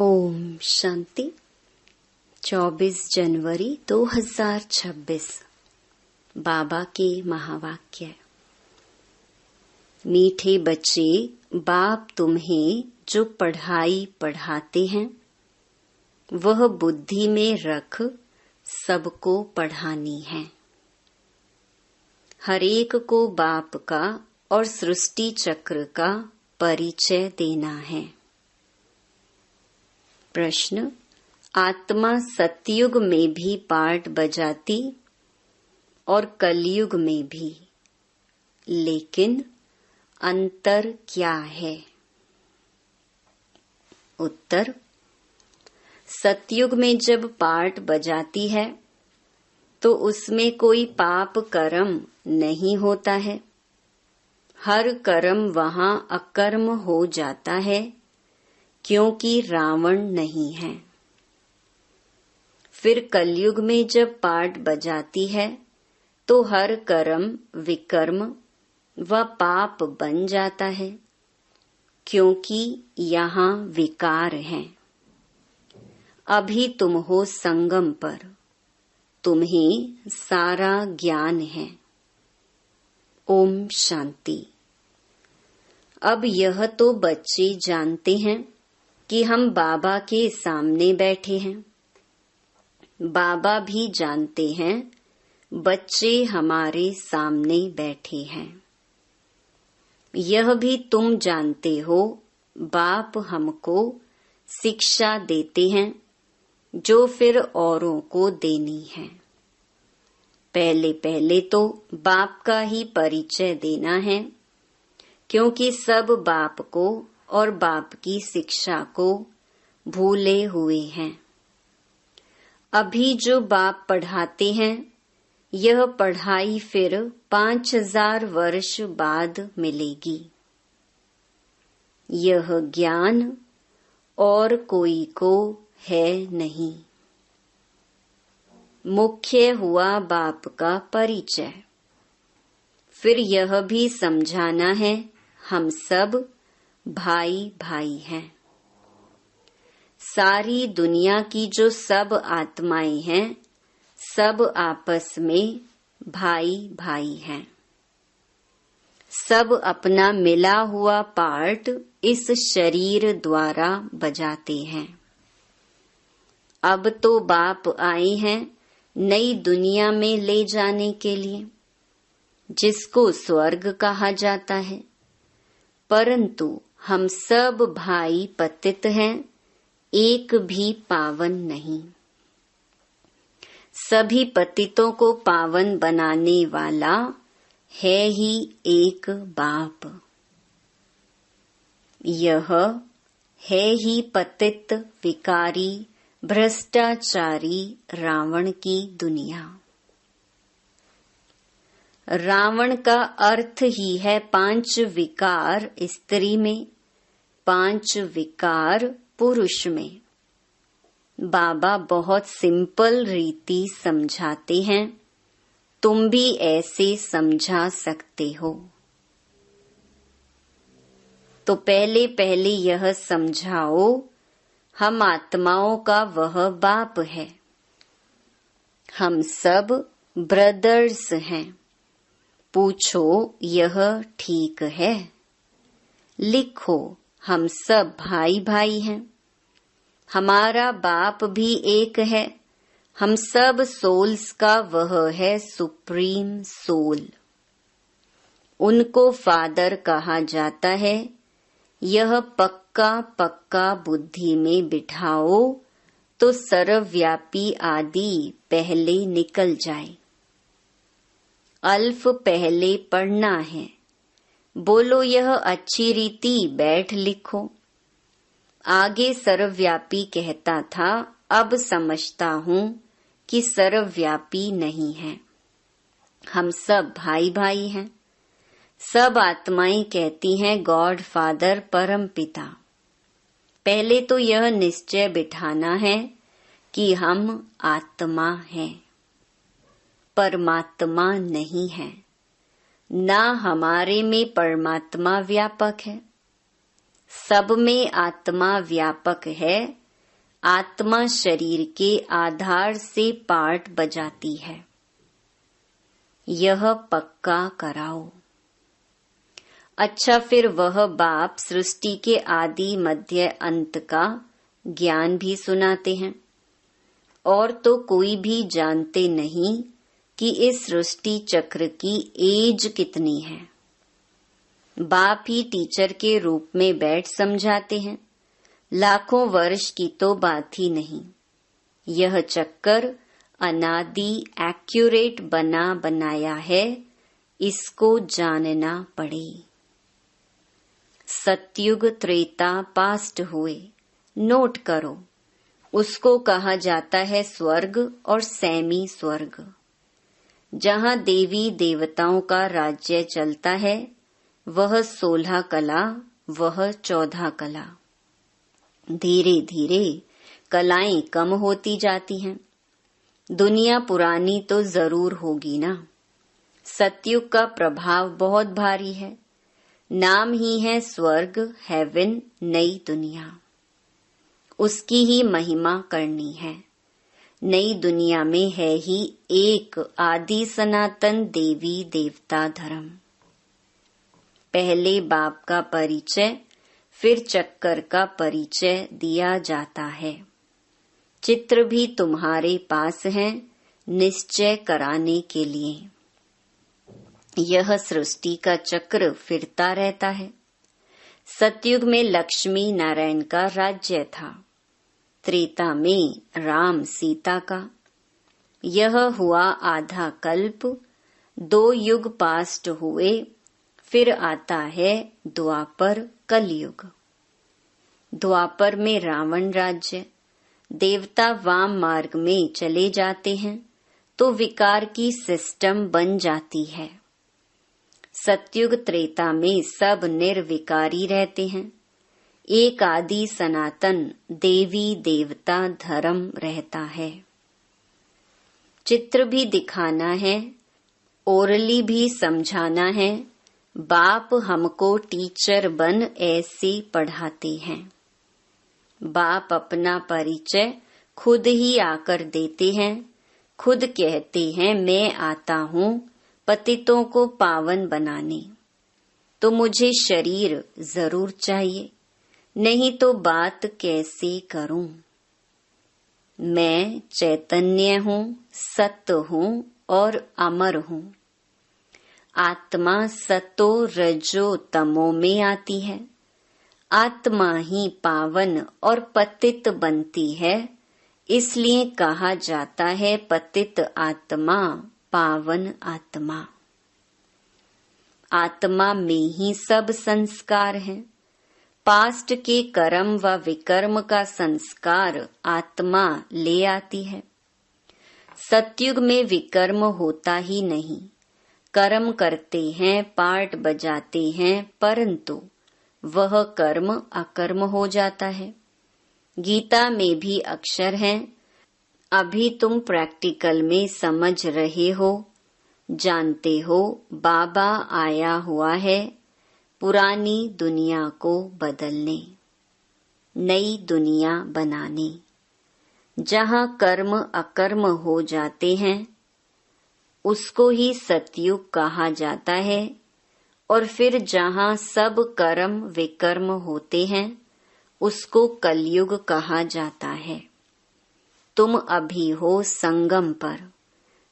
ओम शांति। 24 जनवरी 2026 बाबा के महावाक्य। मीठे बच्चे, बाप तुम्हें जो पढ़ाई पढ़ाते हैं वह बुद्धि में रख सबको पढ़ानी है। हरेक को बाप का और सृष्टि चक्र का परिचय देना है। प्रश्न: आत्मा सतयुग में भी पाठ बजाती और कलयुग में भी, लेकिन अंतर क्या है? उत्तर: सतयुग में जब पाठ बजाती है तो उसमें कोई पाप कर्म नहीं होता है। हर कर्म वहां अकर्म हो जाता है, क्योंकि रावण नहीं है। फिर कलयुग में जब पाठ बजाती है तो हर कर्म विकर्म व पाप बन जाता है, क्योंकि यहाँ विकार है। अभी तुम हो संगम पर, तुम्हें सारा ज्ञान है। ओम शांति। अब यह तो बच्चे जानते हैं कि हम बाबा के सामने बैठे हैं। बाबा भी जानते हैं बच्चे हमारे सामने बैठे हैं। यह भी तुम जानते हो बाप हमको शिक्षा देते हैं, जो फिर औरों को देनी है। पहले पहले तो बाप का ही परिचय देना है, क्योंकि सब बाप को और बाप की शिक्षा को भूले हुए हैं। अभी जो बाप पढ़ाते हैं, यह पढ़ाई फिर 5000 वर्ष बाद मिलेगी। यह ज्ञान और कोई को है नहीं। मुख्य हुआ बाप का परिचय। फिर यह भी समझाना है हम सब भाई भाई हैं। सारी दुनिया की जो सब आत्माएं हैं, सब आपस में भाई भाई हैं। सब अपना मिला हुआ पार्ट इस शरीर द्वारा बजाते हैं। अब तो बाप आए हैं नई दुनिया में ले जाने के लिए, जिसको स्वर्ग कहा जाता है। परंतु हम सब भाई पतित हैं, एक भी पावन नहीं। सभी पतितों को पावन बनाने वाला है ही एक बाप। यह है ही पतित विकारी भ्रष्टाचारी रावण की दुनिया। रावण का अर्थ ही है 5 विकार स्त्री में, 5 विकार पुरुष में। बाबा बहुत सिंपल रीति समझाते हैं, तुम भी ऐसे समझा सकते हो। तो पहले पहले यह समझाओ, हम आत्माओं का वह बाप है। हम सब ब्रदर्स हैं। पूछो यह ठीक है? लिखो हम सब भाई भाई हैं। हमारा बाप भी एक है। हम सब सोल्स का वह है सुप्रीम सोल। उनको फादर कहा जाता है। यह पक्का पक्का बुद्धि में बिठाओ तो सर्वव्यापी आदि पहले निकल जाए। अल्फ पहले पढ़ना है। बोलो यह अच्छी रीति, बैठ लिखो। आगे सर्वव्यापी कहता था, अब समझता हूँ कि सर्वव्यापी नहीं है। हम सब भाई भाई हैं। सब आत्माएं कहती हैं गॉड फादर परम पिता। पहले तो यह निश्चय बिठाना है कि हम आत्मा हैं, परमात्मा नहीं है। ना हमारे में परमात्मा व्यापक है। सब में आत्मा व्यापक है, आत्मा शरीर के आधार से पार्ट बजाती है। यह पक्का कराओ। अच्छा, फिर वह बाप सृष्टि के आदि मध्य अंत का ज्ञान भी सुनाते हैं, और तो कोई भी जानते नहीं कि इस सृष्टि चक्र की एज कितनी है। बाप ही टीचर के रूप में बैठ समझाते हैं। लाखों वर्ष की तो बात ही नहीं। यह चक्कर अनादि एक्यूरेट बना बनाया है, इसको जानना पड़े। सतयुग त्रेता पास्ट हुए, नोट करो। उसको कहा जाता है स्वर्ग और सेमी स्वर्ग। जहाँ देवी देवताओं का राज्य चलता है, वह 16 कला, वह 14 कला। धीरे धीरे कलाएं कम होती जाती हैं। दुनिया पुरानी तो जरूर होगी ना। सतयुग का प्रभाव बहुत भारी है। नाम ही है स्वर्ग, हेवन, नई दुनिया। उसकी ही महिमा करनी है। नई दुनिया में है ही एक आदि सनातन देवी देवता धर्म। पहले बाप का परिचय, फिर चक्कर का परिचय दिया जाता है। चित्र भी तुम्हारे पास है निश्चय कराने के लिए। यह सृष्टि का चक्र फिरता रहता है। सतयुग में लक्ष्मी नारायण का राज्य था। त्रेता में राम सीता का। यह हुआ आधा कल्प। 2 युग पास्ट हुए, फिर आता है द्वापर कलयुग। द्वापर में रावण राज्य। देवता वाम मार्ग में चले जाते हैं तो विकार की सिस्टम बन जाती है। सतयुग त्रेता में सब निर्विकारी रहते हैं। एक आदि सनातन देवी देवता धर्म रहता है। चित्र भी दिखाना है, ओरली भी समझाना है। बाप हमको टीचर बन ऐसे पढ़ाते हैं। बाप अपना परिचय खुद ही आकर देते हैं। खुद कहते हैं, मैं आता हूँ पतितों को पावन बनाने। तो मुझे शरीर जरूर चाहिए, नहीं तो बात कैसे करूं। मैं चैतन्य हूँ, सत्य हूँ और अमर हूँ। आत्मा सतो रजो तमो में आती है। आत्मा ही पावन और पतित बनती है। इसलिए कहा जाता है पतित आत्मा, पावन आत्मा। आत्मा में ही सब संस्कार हैं। पास्ट के कर्म व विकर्म का संस्कार आत्मा ले आती है। सतयुग में विकर्म होता ही नहीं। कर्म करते हैं, पार्ट बजाते हैं, परंतु वह कर्म अकर्म हो जाता है। गीता में भी अक्षर हैं। अभी तुम प्रैक्टिकल में समझ रहे हो, जानते हो बाबा आया हुआ है पुरानी दुनिया को बदलने, नई दुनिया बनाने। जहाँ कर्म अकर्म हो जाते हैं उसको ही सतयुग कहा जाता है, और फिर जहाँ सब कर्म विकर्म होते हैं उसको कलयुग कहा जाता है। तुम अभी हो संगम पर।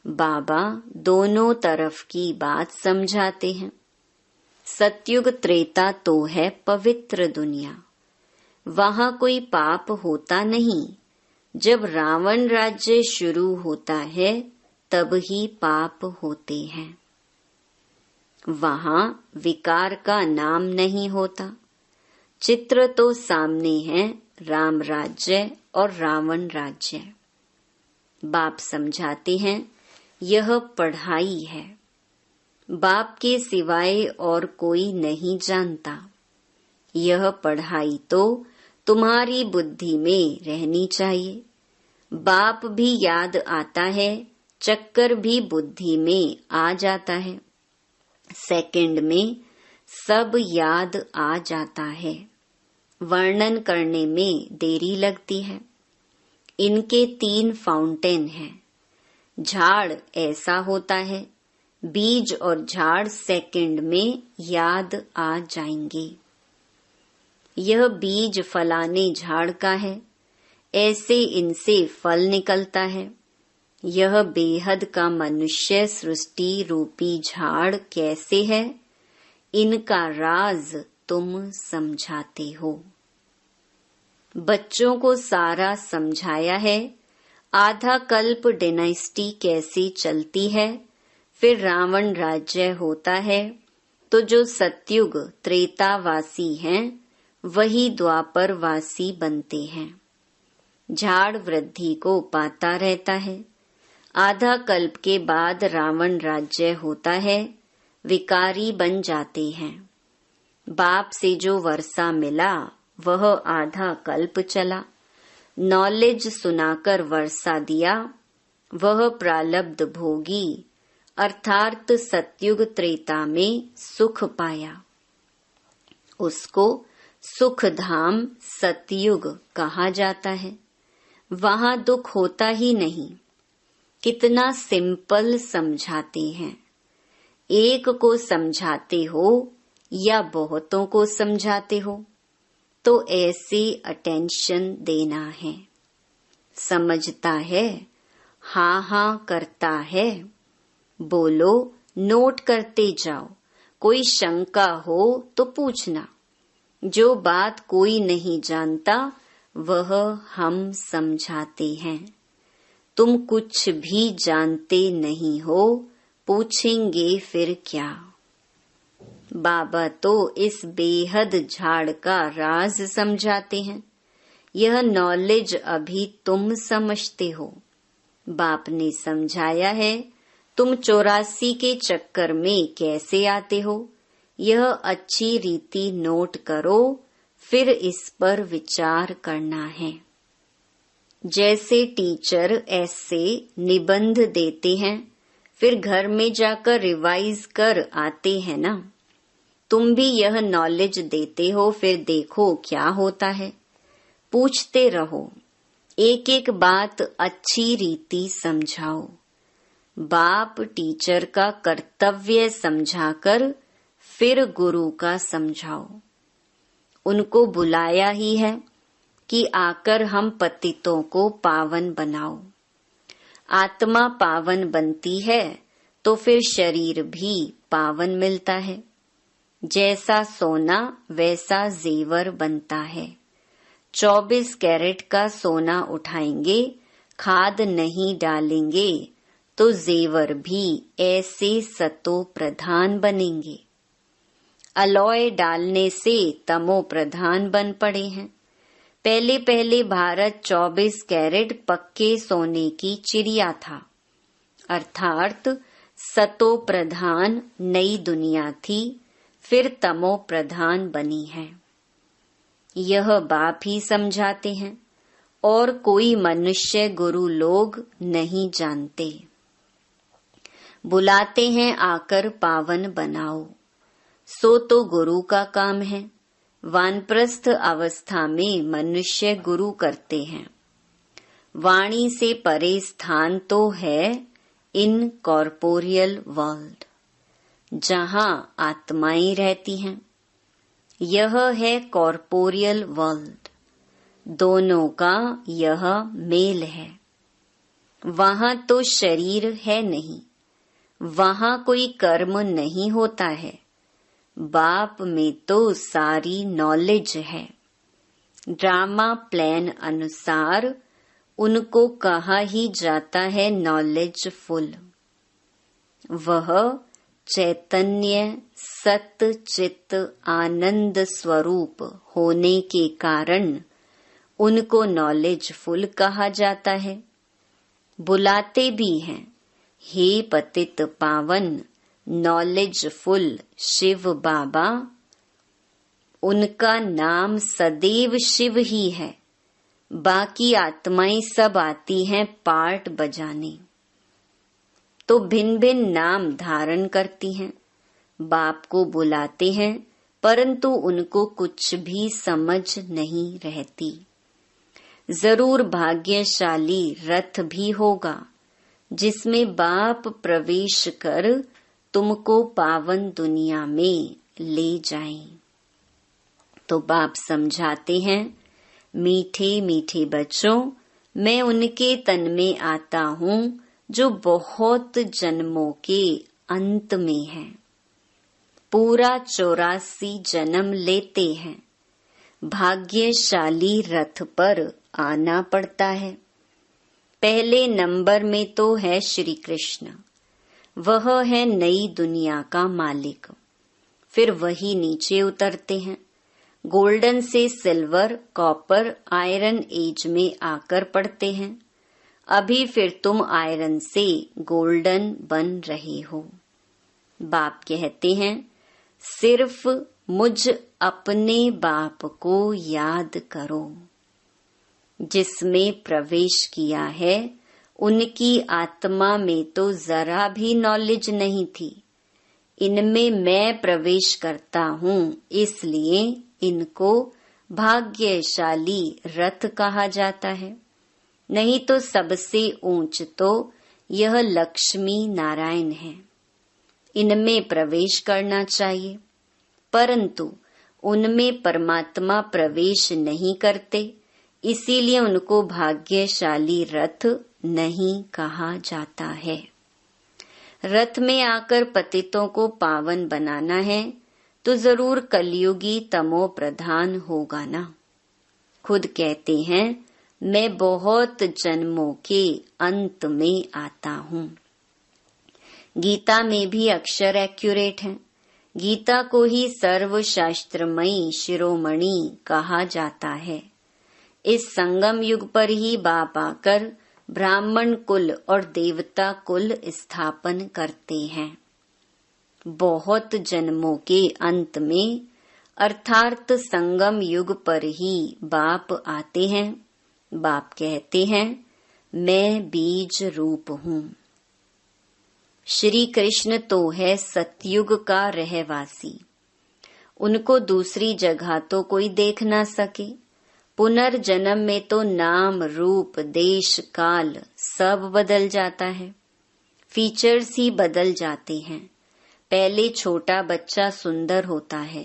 बाबा दोनों तरफ की बात समझाते हैं। सतयुग त्रेता तो है पवित्र दुनिया। वहाँ कोई पाप होता नहीं। जब रावण राज्य शुरू होता है तब ही पाप होते हैं। वहाँ विकार का नाम नहीं होता। चित्र तो सामने है, राम राज्य और रावण राज्य। बाप समझाते हैं यह पढ़ाई है। बाप के सिवाय और कोई नहीं जानता। यह पढ़ाई तो तुम्हारी बुद्धि में रहनी चाहिए। बाप भी याद आता है, चक्कर भी बुद्धि में आ जाता है। सेकंड में सब याद आ जाता है। वर्णन करने में देरी लगती है। इनके 3 फाउंटेन हैं। झाड़ ऐसा होता है, बीज और झाड़ सेकंड में याद आ जाएंगे। यह बीज फलाने झाड़ का है, ऐसे इनसे फल निकलता है। यह बेहद का मनुष्य सृष्टि रूपी झाड़ कैसे है, इनका राज तुम समझाते हो। बच्चों को सारा समझाया है। आधा कल्प डायनेस्टी कैसी चलती है, फिर रावण राज्य होता है, तो जो सतयुग त्रेतावासी हैं वही द्वापरवासी बनते हैं। झाड़ वृद्धि को पाता रहता है। आधा कल्प के बाद रावण राज्य होता है, विकारी बन जाते हैं। बाप से जो वर्षा मिला वह आधा कल्प चला। नॉलेज सुनाकर वर्षा दिया, वह प्रालब्ध भोगी अर्थात सतयुग त्रेता में सुख पाया। उसको सुख धाम सतयुग कहा जाता है। वहां दुख होता ही नहीं। कितना सिंपल समझाते हैं। एक को समझाते हो या बहुतों को समझाते हो, तो ऐसे अटेंशन देना है। समझता है, हाँ हाँ करता है, बोलो, नोट करते जाओ। कोई शंका हो तो पूछना। जो बात कोई नहीं जानता वह हम समझाते हैं। तुम कुछ भी जानते नहीं हो, पूछेंगे फिर क्या। बाबा तो इस बेहद झाड़ का राज समझाते हैं। यह नॉलेज अभी तुम समझते हो। बाप ने समझाया है, तुम 84 के चक्कर में कैसे आते हो, यह अच्छी रीति नोट करो, फिर इस पर विचार करना है। जैसे टीचर ऐसे निबंध देते हैं, फिर घर में जाकर रिवाइज कर आते हैं ना। तुम भी यह नॉलेज देते हो, फिर देखो क्या होता है। पूछते रहो, एक एक बात अच्छी रीति समझाओ। बाप टीचर का कर्तव्य समझाकर फिर गुरु का समझाओ। उनको बुलाया ही है कि आकर हम पतितों को पावन बनाओ। आत्मा पावन बनती है तो फिर शरीर भी पावन मिलता है। जैसा सोना वैसा जेवर बनता है। 24 कैरेट का सोना उठाएंगे, खाद नहीं डालेंगे तो जेवर भी ऐसे सतो प्रधान बनेंगे। अलॉय डालने से तमो प्रधान बन पड़े हैं। पहले पहले भारत 24 कैरेट पक्के सोने की चिड़िया था, अर्थात सतो प्रधान नई दुनिया थी, फिर तमो प्रधान बनी है। यह बाप ही समझाते हैं और कोई मनुष्य गुरु लोग नहीं जानते। बुलाते हैं आकर पावन बनाओ, सो तो गुरु का काम है। वानप्रस्थ अवस्था में मनुष्य गुरु करते हैं। वाणी से परे स्थान तो है इन कॉर्पोरियल वर्ल्ड, जहां आत्माएं रहती हैं। यह है कॉर्पोरियल वर्ल्ड। दोनों का यह मेल है। वहां तो शरीर है नहीं, वहां कोई कर्म नहीं होता है। बाप में तो सारी नॉलेज है। ड्रामा प्लान अनुसार उनको कहा ही जाता है नॉलेजफुल। वह चैतन्य सत चित आनंद स्वरूप होने के कारण उनको नॉलेजफुल कहा जाता है। बुलाते भी हैं, हे पतित पावन नॉलेजफुल शिव बाबा। उनका नाम सदैव शिव ही है। बाकी आत्माएं सब आती हैं पार्ट बजाने, तो भिन्न भिन्न नाम धारण करती हैं। बाप को बुलाते हैं, परंतु उनको कुछ भी समझ नहीं रहती। जरूर भाग्यशाली रथ भी होगा जिसमें बाप प्रवेश कर तुमको पावन दुनिया में ले जाएं। तो बाप समझाते हैं, मीठे मीठे बच्चों, मैं उनके तन में आता हूँ जो बहुत जन्मों के अंत में है। पूरा 84 जन्म लेते हैं। भाग्यशाली रथ पर आना पड़ता है। पहले नंबर में तो है श्री कृष्ण, वह है नई दुनिया का मालिक। फिर वही नीचे उतरते हैं, गोल्डन से सिल्वर, कॉपर, आयरन एज में आकर पड़ते हैं। अभी फिर तुम आयरन से गोल्डन बन रहे हो। बाप कहते हैं, सिर्फ मुझ अपने बाप को याद करो। जिसमें प्रवेश किया है उनकी आत्मा में तो जरा भी नॉलेज नहीं थी। इनमें मैं प्रवेश करता हूँ, इसलिए इनको भाग्यशाली रथ कहा जाता है। नहीं तो सबसे ऊंच तो यह लक्ष्मी नारायण है। इनमें प्रवेश करना चाहिए, परंतु उनमें परमात्मा प्रवेश नहीं करते, इसीलिए उनको भाग्यशाली रथ नहीं कहा जाता है। रथ में आकर पतितों को पावन बनाना है तो जरूर कलयुगी तमो प्रधान होगा ना। खुद कहते हैं, मैं बहुत जन्मों के अंत में आता हूँ। गीता में भी अक्षर एक्यूरेट है। गीता को ही सर्वशास्त्रमयी शिरोमणि कहा जाता है। इस संगम युग पर ही बाप आकर ब्राह्मण कुल और देवता कुल स्थापन करते हैं। बहुत जन्मों के अंत में अर्थात संगम युग पर ही बाप आते हैं। बाप कहते हैं, मैं बीज रूप हूँ। श्री कृष्ण तो है सतयुग का रहवासी। उनको दूसरी जगह तो कोई देख ना सके। पुनर्जन्म में तो नाम, रूप, देश, काल सब बदल जाता है। फीचर्स ही बदल जाते हैं। पहले छोटा बच्चा सुंदर होता है,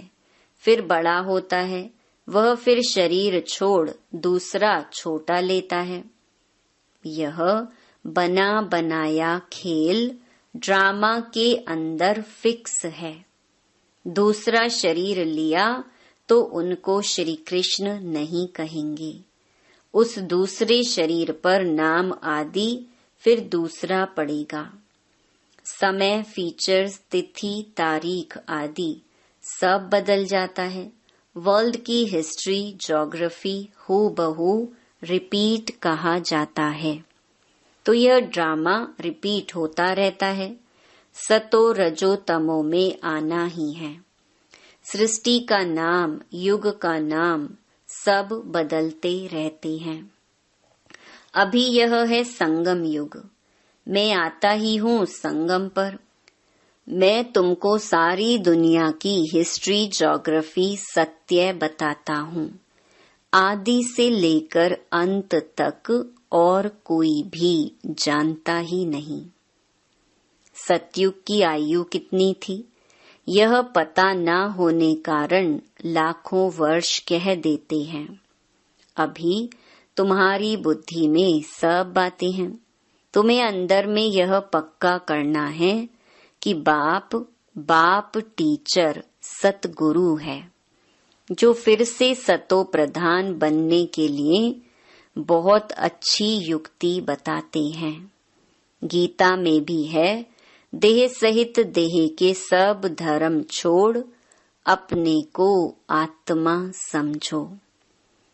फिर बड़ा होता है, वह फिर शरीर छोड़ दूसरा छोटा लेता है। यह बना बनाया खेल ड्रामा के अंदर फिक्स है। दूसरा शरीर लिया तो उनको श्री कृष्ण नहीं कहेंगे। उस दूसरे शरीर पर नाम आदि फिर दूसरा पड़ेगा। समय, फीचर्स, तिथि, तारीख आदि सब बदल जाता है। वर्ल्ड की हिस्ट्री, ज्योग्राफी हूबहू रिपीट कहा जाता है। तो यह ड्रामा रिपीट होता रहता है। सतो रजो तमो में आना ही है। सृष्टि का नाम, युग का नाम सब बदलते रहते हैं। अभी यह है संगम युग। मैं आता ही हूँ संगम पर। मैं तुमको सारी दुनिया की हिस्ट्री, ज्योग्राफी, सत्य बताता हूँ। आदि से लेकर अंत तक और कोई भी जानता ही नहीं। सतयुग की आयु कितनी थी, यह पता न होने कारण लाखों वर्ष कह देते हैं। अभी तुम्हारी बुद्धि में सब बातें हैं। तुम्हें अंदर में यह पक्का करना है कि बाप टीचर सतगुरु है, जो फिर से सतो प्रधान बनने के लिए बहुत अच्छी युक्ति बताते हैं। गीता में भी है, देह सहित देह के सब धर्म छोड़ अपने को आत्मा समझो।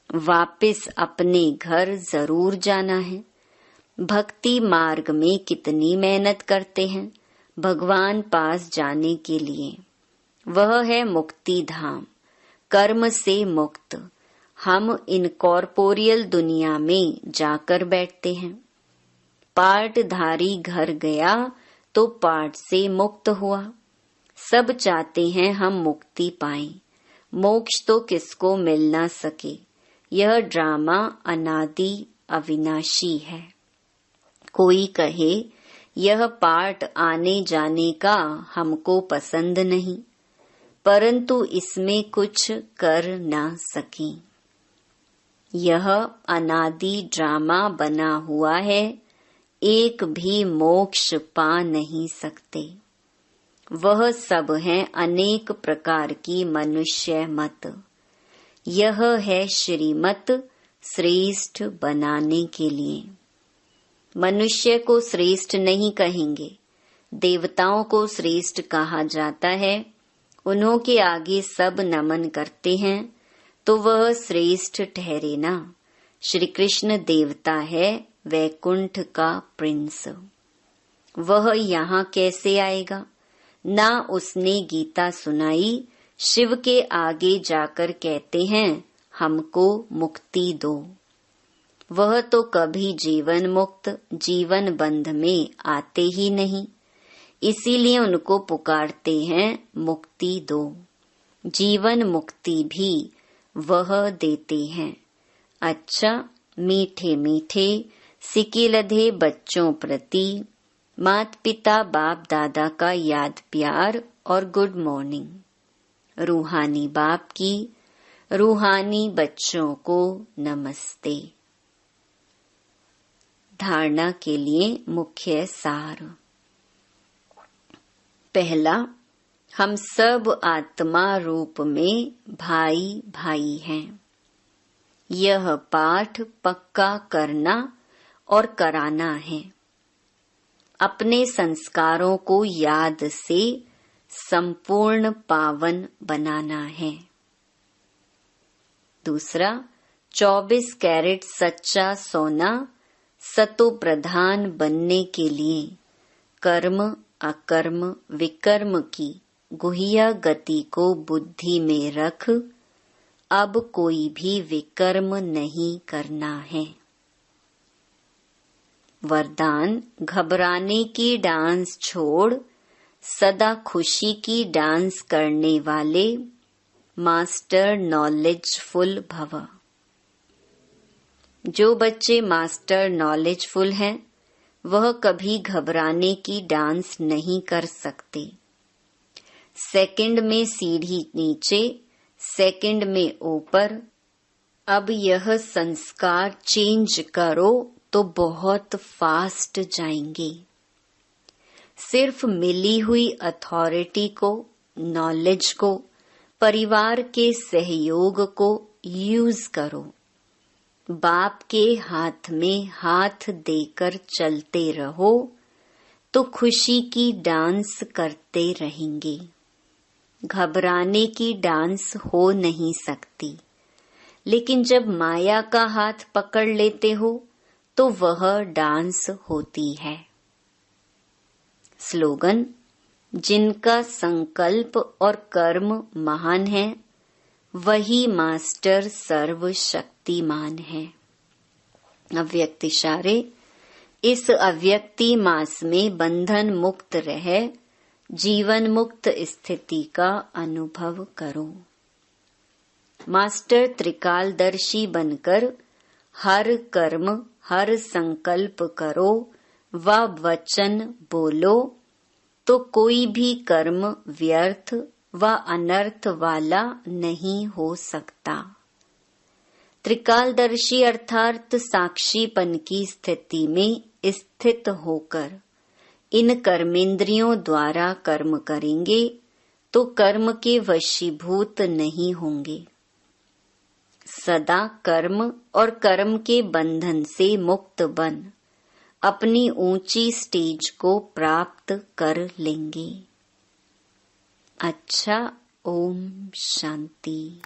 वापिस अपने घर जरूर जाना है। भक्ति मार्ग में कितनी मेहनत करते हैं भगवान पास जाने के लिए। वह है मुक्ति धाम, कर्म से मुक्त। हम इनकॉर्पोरियल दुनिया में जाकर बैठते हैं। पार्टधारी घर गया तो पाठ से मुक्त हुआ। सब चाहते हैं हम मुक्ति पाएं। मोक्ष तो किसको मिल ना सके, यह ड्रामा अनादि अविनाशी है। कोई कहे यह पाठ आने जाने का हमको पसंद नहीं, परंतु इसमें कुछ कर ना सकी। यह अनादि ड्रामा बना हुआ है, एक भी मोक्ष पा नहीं सकते। वह सब है अनेक प्रकार की मनुष्य मत। यह है श्रीमत श्रेष्ठ बनाने के लिए। मनुष्य को श्रेष्ठ नहीं कहेंगे, देवताओं को श्रेष्ठ कहा जाता है। उन्हों के आगे सब नमन करते हैं तो वह श्रेष्ठ ठहरे ना। श्री कृष्ण देवता है, वैकुंठ का प्रिंस। वह यहाँ कैसे आएगा? ना उसने गीता सुनाई, शिव के आगे जाकर कहते हैं हमको मुक्ति दो। वह तो कभी जीवन मुक्त जीवन बंध में आते ही नहीं, इसीलिए उनको पुकारते हैं मुक्ति दो। जीवन मुक्ति भी वह देते हैं। अच्छा, मीठे मीठे सिकिलधे बच्चों प्रति माता पिता बाप दादा का याद प्यार और गुड मॉर्निंग। रूहानी बाप की रूहानी बच्चों को नमस्ते। धारणा के लिए मुख्य सार। पहला, हम सब आत्मा रूप में भाई भाई हैं। यह पाठ पक्का करना और कराना है। अपने संस्कारों को याद से संपूर्ण पावन बनाना है। दूसरा, 24 कैरेट सच्चा सोना सतो प्रधान बनने के लिए कर्म अकर्म विकर्म की गुह्य गति को बुद्धि में रख अब कोई भी विकर्म नहीं करना है। वरदान, घबराने की डांस छोड़ सदा खुशी की डांस करने वाले मास्टर नॉलेजफुल भव। जो बच्चे मास्टर नॉलेजफुल हैं वह कभी घबराने की डांस नहीं कर सकते। सेकंड में सीढ़ी नीचे, सेकंड में ऊपर। अब यह संस्कार चेंज करो तो बहुत फास्ट जाएंगे। सिर्फ मिली हुई अथॉरिटी को, नॉलेज को, परिवार के सहयोग को यूज करो। बाप के हाथ में हाथ देकर चलते रहो तो खुशी की डांस करते रहेंगे। घबराने की डांस हो नहीं सकती, लेकिन जब माया का हाथ पकड़ लेते हो तो वह डांस होती है। स्लोगन, जिनका संकल्प और कर्म महान है वही मास्टर सर्वशक्तिमान है। अव्यक्त इशारे, इस अव्यक्ति मास में बंधन मुक्त रह जीवन मुक्त स्थिति का अनुभव करो। मास्टर त्रिकालदर्शी बनकर हर कर्म हर संकल्प करो व वचन बोलो तो कोई भी कर्म व्यर्थ व अनर्थ वाला नहीं हो सकता। त्रिकालदर्शी अर्थात साक्षीपन की स्थिति में स्थित होकर इन कर्मेंद्रियों द्वारा कर्म करेंगे तो कर्म के वशीभूत नहीं होंगे। सदा कर्म और कर्म के बंधन से मुक्त बन अपनी ऊंची स्टेज को प्राप्त कर लेंगे। अच्छा, ओम शांति।